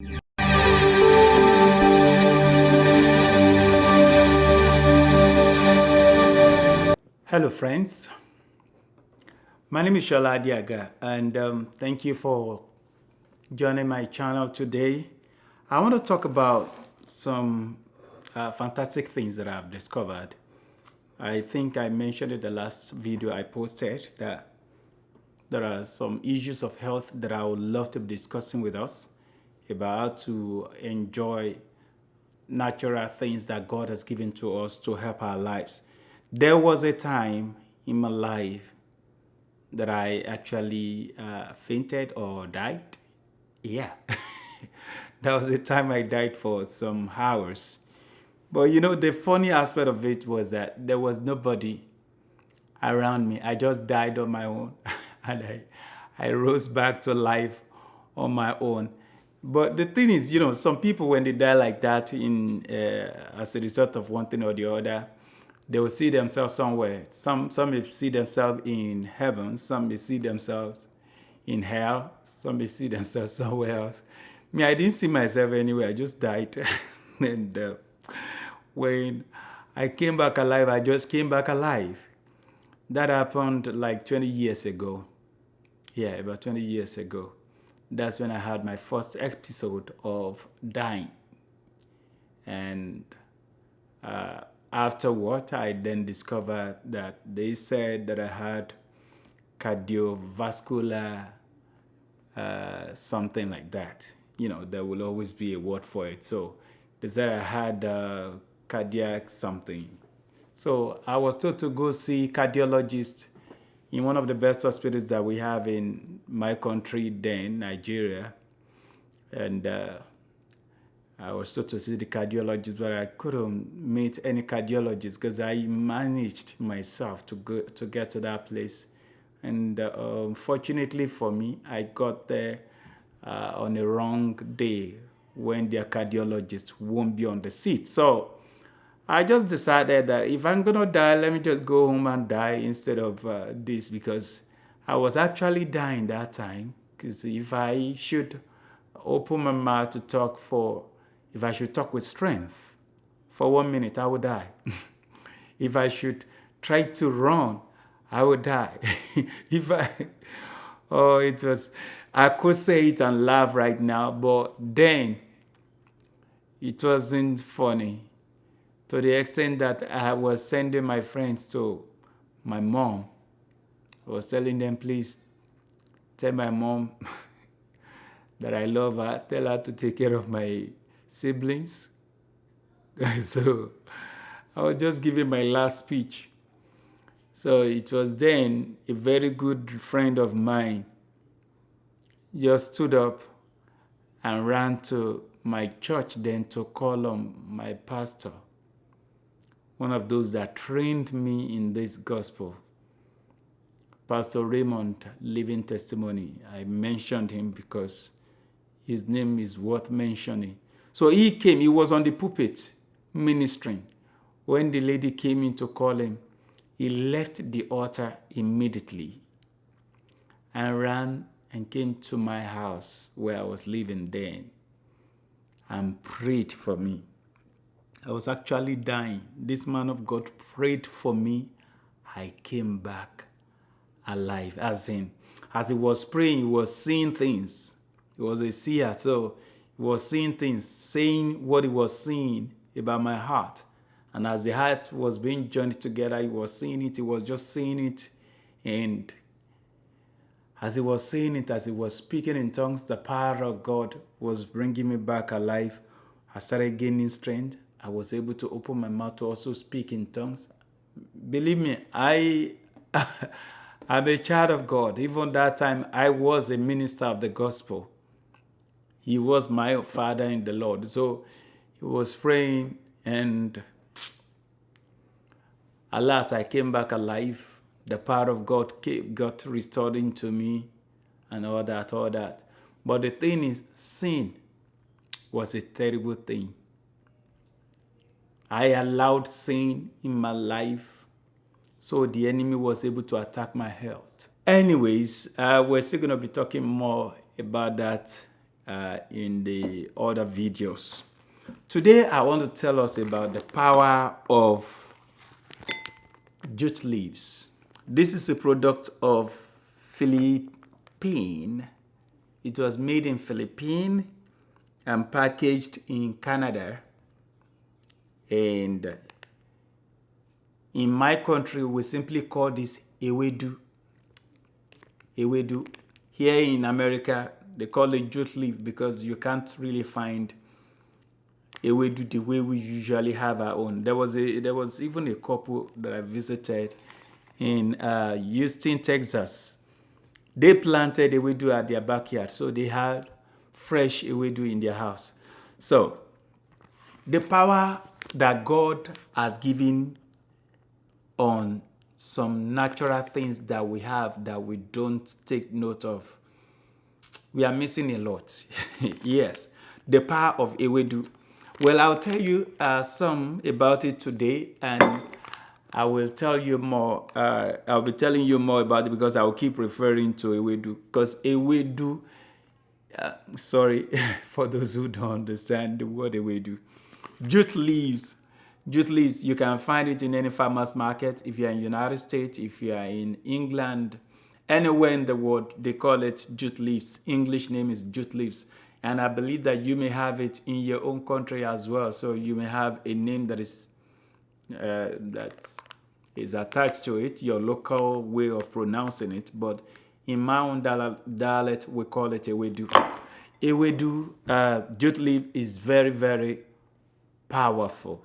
Hello, friends. My name is Shola Diaga, and thank you for joining my channel today. I want to talk about some fantastic things that I've discovered. I think I mentioned in the last video I posted that there are some issues of health that I would love to be discussing with us about how to enjoy natural things that God has given to us to help our lives. There was a time in my life that I actually fainted or died. Yeah, that was the time I died for some hours. But the funny aspect of it was that there was nobody around me. I just died on my own and I rose back to life on my own. But the thing is, some people when they die like that as a result of one thing or the other, they will see themselves somewhere. Some may see themselves in heaven, some may see themselves in hell, some may see themselves somewhere else. Me, I didn't see myself anywhere. I just died. and when I came back alive, I just came back alive. That happened like 20 years ago. Yeah, about 20 years ago. That's when I had my first episode of dying. And afterward, I then discovered that they said that I had cardiovascular something like that. There will always be a word for it. So they said I had cardiac something. So I was told to go see cardiologist in one of the best hospitals that we have in my country then, Nigeria. And I was told to see the cardiologist, but I couldn't meet any cardiologist because I managed myself to get to that place. And unfortunately for me, I got there on a wrong day when their cardiologist won't be on the seat. So I just decided that if I'm gonna die, let me just go home and die instead of this, because I was actually dying that time. Because if I should open my mouth to if I should talk with strength for 1 minute, I would die. If I should try to run, I would die. if I, oh, it was, I could say it and laugh right now, but then it wasn't funny to the extent that I was sending my friends to my mom. I was telling them, please tell my mom that I love her, tell her to take care of my siblings. So I was just giving my last speech. So it was then a very good friend of mine just stood up and ran to my church then to call on my pastor, one of those that trained me in this gospel, Pastor Raymond, Living Testimony. I mentioned him because his name is worth mentioning. So he came, he was on the pulpit ministering. When the lady came in to call him, he left the altar immediately and ran and came to my house where I was living then and prayed for me. I was actually dying. This man of God prayed for me. I came back alive. As he was praying, he was seeing things. He was a seer, so he was seeing things, saying what he was seeing about my heart. And as the heart was being joined together, he was seeing it, he was just seeing it. And as he was saying it, as he was speaking in tongues, the power of God was bringing me back alive. I started gaining strength. I was able to open my mouth to also speak in tongues. Believe me, I'm a child of God. Even that time, I was a minister of the gospel. He was my father in the Lord. So he was praying, and alas, I came back alive. The power of God got restored into me and all that. But the thing is, sin was a terrible thing. I allowed sin in my life, so the enemy was able to attack my health. Anyways, we're still going to be talking more about that in the other videos. Today, I want to tell us about the power of jute leaves. This is a product of Philippines. It was made in Philippines and packaged in Canada. And in my country, we simply call this Ewedu. Ewedu. Here in America, they call it jute leaf because you can't really find Ewedu the way we usually have our own. There was even a couple that I visited in Houston, Texas. They planted Ewedu at their backyard, so they had fresh Ewedu in their house. So the power that God has given on some natural things that we have that we don't take note of, we are missing a lot. Yes, the power of Ewedu. Well, I'll tell you some about it today, and I will tell you more. I'll be telling you more about it because I will keep referring to Ewedu. Because Ewedu, sorry for those who don't understand the word Ewedu. Jute leaves. Jute leaves, you can find it in any farmer's market. If you're in the United States, if you're in England, anywhere in the world, they call it jute leaves. English name is jute leaves. And I believe that you may have it in your own country as well. So you may have a name that is attached to it, your local way of pronouncing it. But in my own dialect, we call it Ewedu. Ewedu, jute leaf is very, very powerful.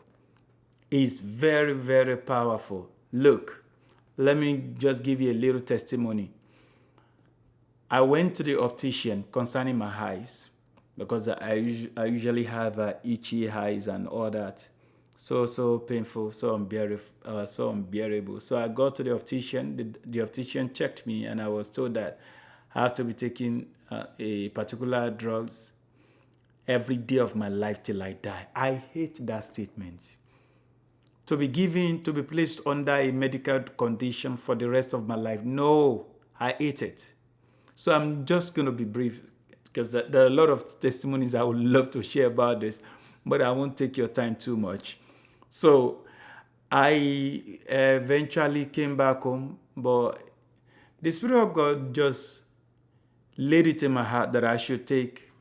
It's very, very powerful. Look, let me just give you a little testimony. I went to the optician concerning my eyes because I usually have itchy eyes and all that. So painful, so unbearable. So I got to the optician. The optician checked me, and I was told that I have to be taking a particular drugs every day of my life till I die. I hate that statement. To be placed under a medical condition for the rest of my life. No, I hate it. So I'm just going to be brief because there are a lot of testimonies I would love to share about this, but I won't take your time too much. So I eventually came back home, but the Spirit of God just laid it in my heart that I should take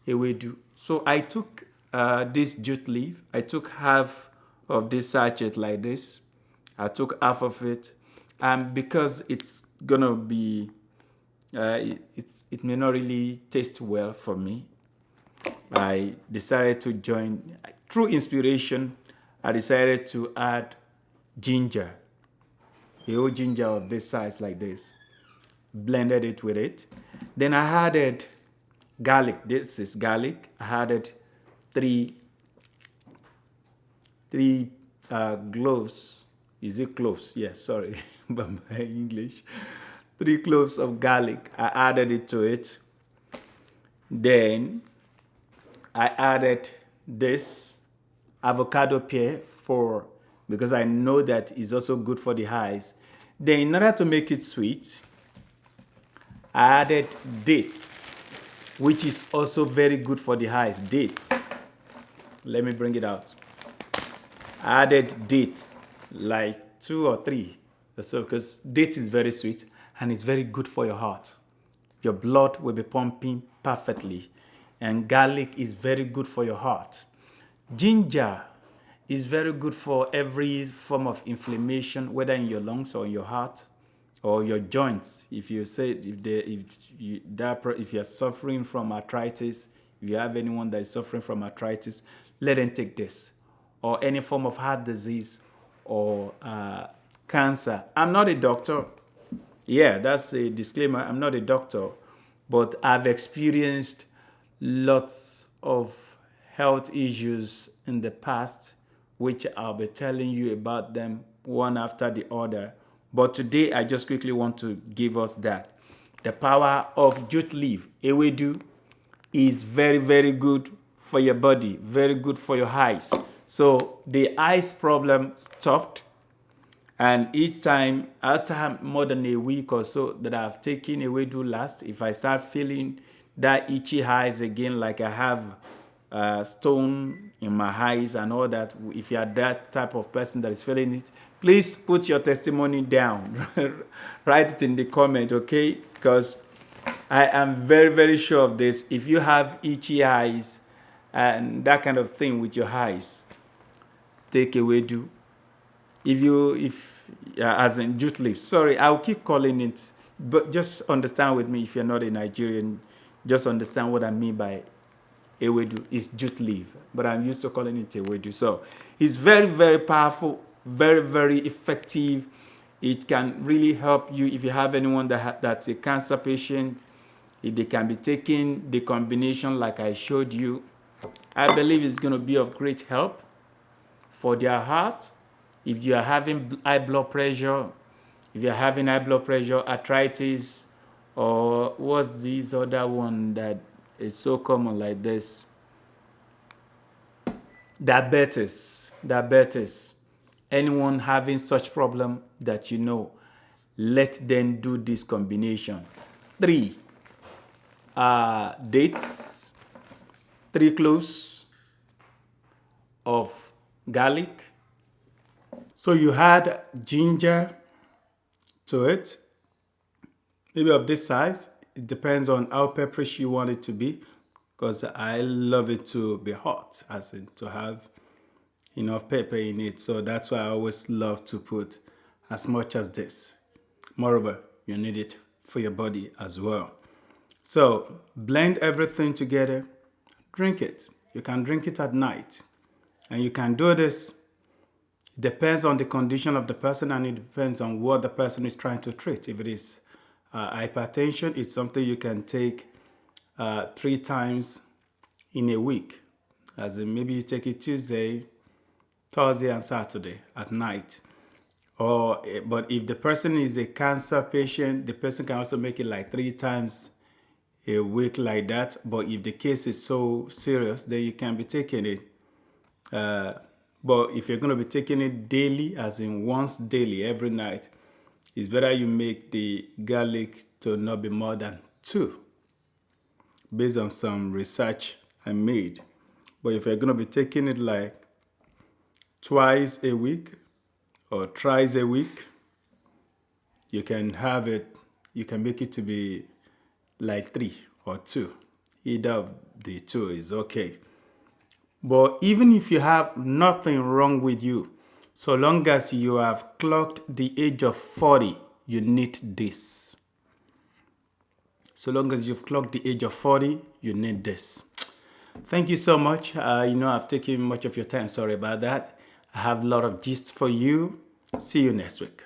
Ewedu. So I took this jute leaf. I took half of this sachet like this. I took half of it, and because it's gonna be, it may not really taste well for me, I decided to join. Through inspiration, I decided to add ginger, a whole ginger of this size like this. Blended it with it. Then I added garlic. This is garlic. I added three cloves. Is it cloves? Yes, sorry, but my English. 3 cloves of garlic. I added it to it. Then I added this avocado pear because I know that it's also good for the eyes. Then in order to make it sweet, I added dates, which is also very good for the eyes. Dates. Let me bring it out. I added dates, like 2 or 3. So, because dates is very sweet and it's very good for your heart. Your blood will be pumping perfectly. And garlic is very good for your heart. Ginger is very good for every form of inflammation, whether in your lungs or in your heart or your joints. If you are suffering from arthritis, if you have anyone that is suffering from arthritis, let them take this. Or any form of heart disease or cancer. I'm not a doctor. Yeah, that's a disclaimer. I'm not a doctor, but I've experienced lots of health issues in the past, which I'll be telling you about them one after the other. But today, I just quickly want to give us that. The power of jute leaf, Ewedu, is very, very good for your body, very good for your eyes. So the eyes problem stopped. And each time, after more than a week or so that I've taken Ewedu last, if I start feeling that itchy eyes again, like I have stone in my eyes and all that. If you are that type of person that is feeling it, please put your testimony down. Write it in the comment, okay? Because I am very, very sure of this. If you have itchy eyes and that kind of thing with your eyes, take Ewedu. If as in jute leaf, sorry, I'll keep calling it, but just understand with me. If you're not a Nigerian, just understand what I mean by Ewedu. It's jute leaf, but I'm used to calling it Ewedu. So it's very, very powerful, very, very effective. It can really help you if you have anyone that's a cancer patient. If they can be taking the combination like I showed you, I believe it's going to be of great help for their heart. If you are having high blood pressure, arthritis, or what's this other one that is so common like this? Diabetes. Anyone having such problem that you know, let them do this combination. 3 dates, 3 cloves of garlic. So you add ginger to it, maybe of this size. It depends on how pepperish you want it to be, because I love it to be hot, as in to have enough pepper in it. So that's why I always love to put as much as this. Moreover, you need it for your body as well. So blend everything together, drink it. You can drink it at night, and you can do this. It depends on the condition of the person, and it depends on what the person is trying to treat. If it is hypertension, it's something you can take 3 times in a week. As in, maybe you take it Tuesday, Thursday, and Saturday at night. But if the person is a cancer patient, the person can also make it like 3 times a week like that. But if the case is so serious, then you can be taking it. But if you're going to be taking it daily, as in once daily, every night, it's better you make the garlic to not be more than 2, based on some research I made. But if you're going to be taking it like twice a week or thrice a week, you can make it to be like 3 or 2. Either of the 2 is okay. But even if you have nothing wrong with you, so long as you have clocked the age of 40, you need this. So long as you've clocked the age of 40, you need this. Thank you so much. I've taken much of your time. Sorry about that. I have a lot of gist for you. See you next week.